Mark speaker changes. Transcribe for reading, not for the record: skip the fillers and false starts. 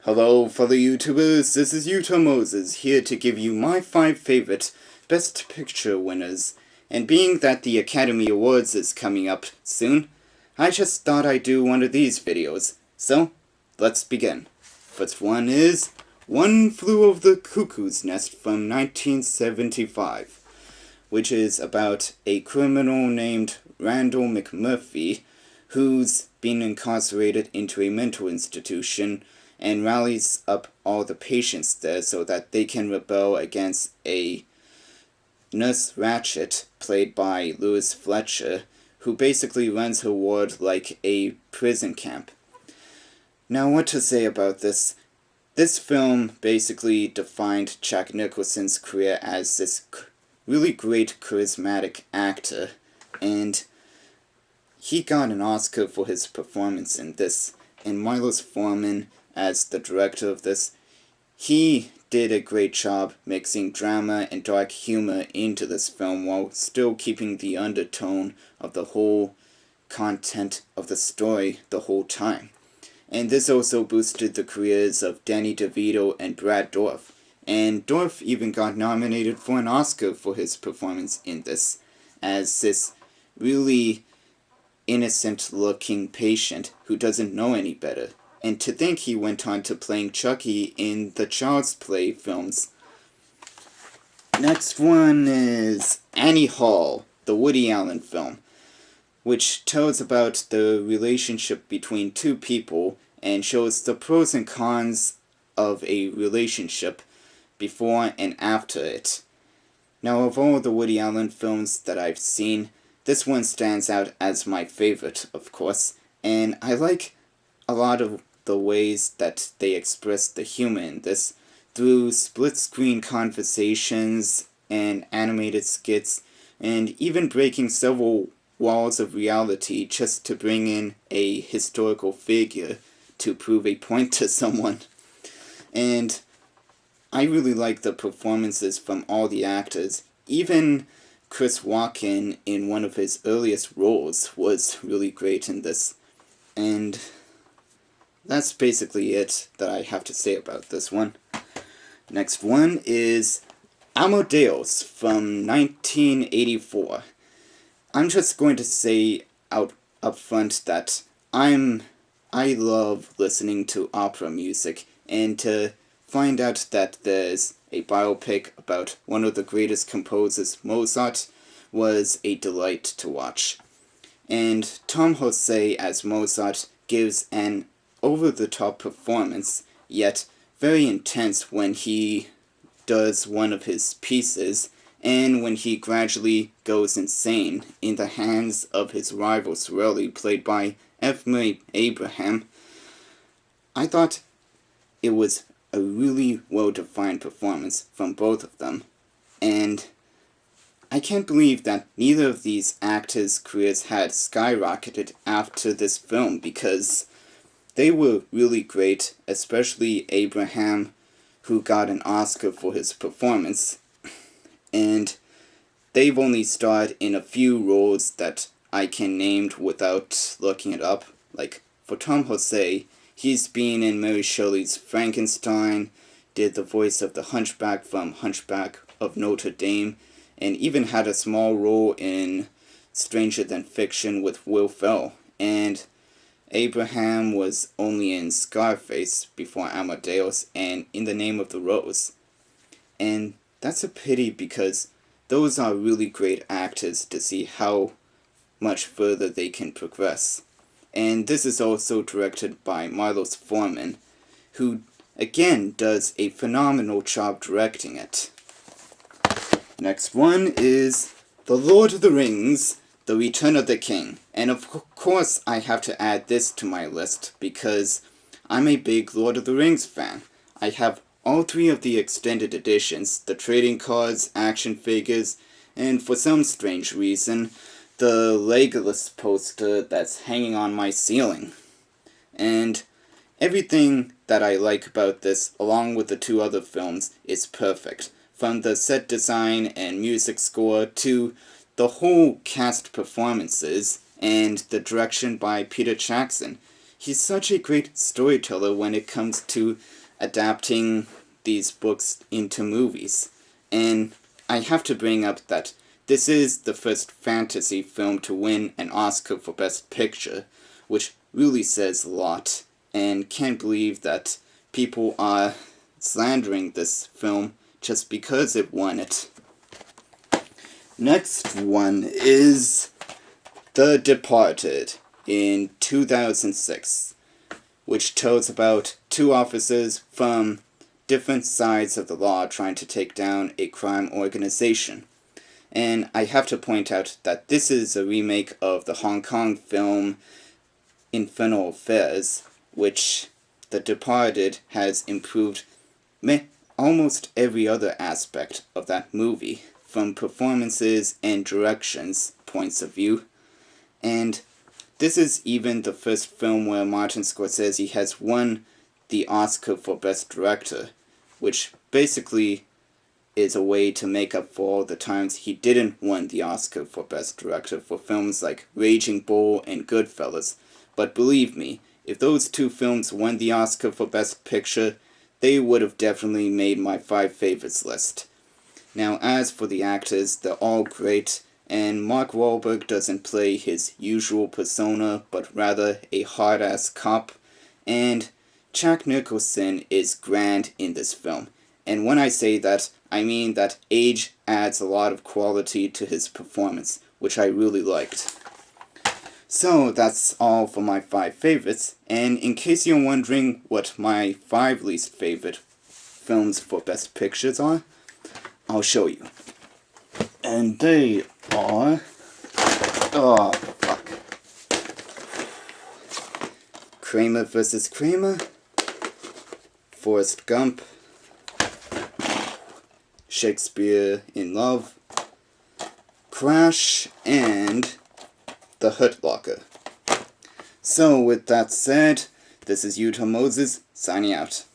Speaker 1: Hello fellow YouTubers, this is Utah Moses, here to give you my 5 favorite Best Picture winners. And being that the Academy Awards is coming up soon, I just thought I'd do one of these videos. So, let's begin. First one is One Flew Over the Cuckoo's Nest from 1975, which is about a criminal named Randall McMurphy who's been incarcerated into a mental institution and rallies up all the patients there so that they can rebel against a Nurse Ratched, played by Louise Fletcher, who basically runs her ward like a prison camp. Now, what to say about this? This film basically defined Jack Nicholson's career as this really great charismatic actor, and he got an Oscar for his performance in this, and Milos Forman, as the director of this, he did a great job mixing drama and dark humor into this film while still keeping the undertone of the whole content of the story the whole time. And this also boosted the careers of Danny DeVito and Brad Dourif, and Dourif even got nominated for an Oscar for his performance in this, as this really innocent-looking patient who doesn't know any better. And to think he went on to playing Chucky in the Child's Play films. Next one is Annie Hall, the Woody Allen film, which tells about the relationship between two people and shows the pros and cons of a relationship before and after it. Now, of all the Woody Allen films that I've seen, this one stands out as my favorite, of course, and I like a lot of the ways that they express the humor in this through split-screen conversations and animated skits, and even breaking several walls of reality just to bring in a historical figure to prove a point to someone. And I really like the performances from all the actors. Even Chris Walken, in one of his earliest roles, was really great in this. And that's basically it that I have to say about this one. Next one is Amadeus from 1984. I'm just going to say up front that I love listening to opera music, and to find out that there's a biopic about one of the greatest composers, Mozart, was a delight to watch. And Tom Jose as Mozart gives an over-the-top performance, yet very intense when he does one of his pieces, and when he gradually goes insane in the hands of his rival Sorelli, played by F. Murray Abraham. I thought it was a really well-defined performance from both of them, and I can't believe that neither of these actors' careers had skyrocketed after this film, because they were really great, especially Abraham, who got an Oscar for his performance, and they've only starred in a few roles that I can name without looking it up. Like, for Tom Jose, he's been in Mary Shelley's Frankenstein, did the voice of the Hunchback from Hunchback of Notre Dame, and even had a small role in Stranger Than Fiction with Will Ferrell. And Abraham was only in Scarface before Amadeus and In the Name of the Rose. And that's a pity, because those are really great actors to see how much further they can progress. And this is also directed by Milos Forman, who again does a phenomenal job directing it. Next one is The Lord of the Rings, The Return of the King. And of course I have to add this to my list, because I'm a big Lord of the Rings fan. I have all 3 of the extended editions, the trading cards, action figures, and for some strange reason, the Legolas poster that's hanging on my ceiling. And everything that I like about this, along with the 2 other films, is perfect. From the set design and music score to the whole cast performances and the direction by Peter Jackson. he's such a great storyteller when it comes to adapting these books into movies. And I have to bring up that this is the first fantasy film to win an Oscar for Best Picture, which really says a lot, and can't believe that people are slandering this film just because it won it. Next one is The Departed in 2006, which tells about two officers from different sides of the law trying to take down a crime organization. And I have to point out that this is a remake of the Hong Kong film Infernal Affairs, which The Departed has improved almost every other aspect of that movie, from performances and directions points of view. And this is even the first film where Martin Scorsese has won the Oscar for Best Director, which basically is a way to make up for all the times he didn't win the Oscar for Best Director for films like Raging Bull and Goodfellas. But believe me, if those two films won the Oscar for Best Picture, they would have definitely made my 5 favorites list. Now, as for the actors, they're all great, and Mark Wahlberg doesn't play his usual persona, but rather a hard-ass cop, and Jack Nicholson is grand in this film. And when I say that, I mean that age adds a lot of quality to his performance, which I really liked. So that's all for my 5 favorites, and in case you're wondering what my 5 least favorite films for Best Pictures are, I'll show you. And they are... oh, fuck. Kramer vs. Kramer, Forrest Gump, Shakespeare in Love, Crash, and The Hurt Locker. So with that said, this is Utah Moses, signing out.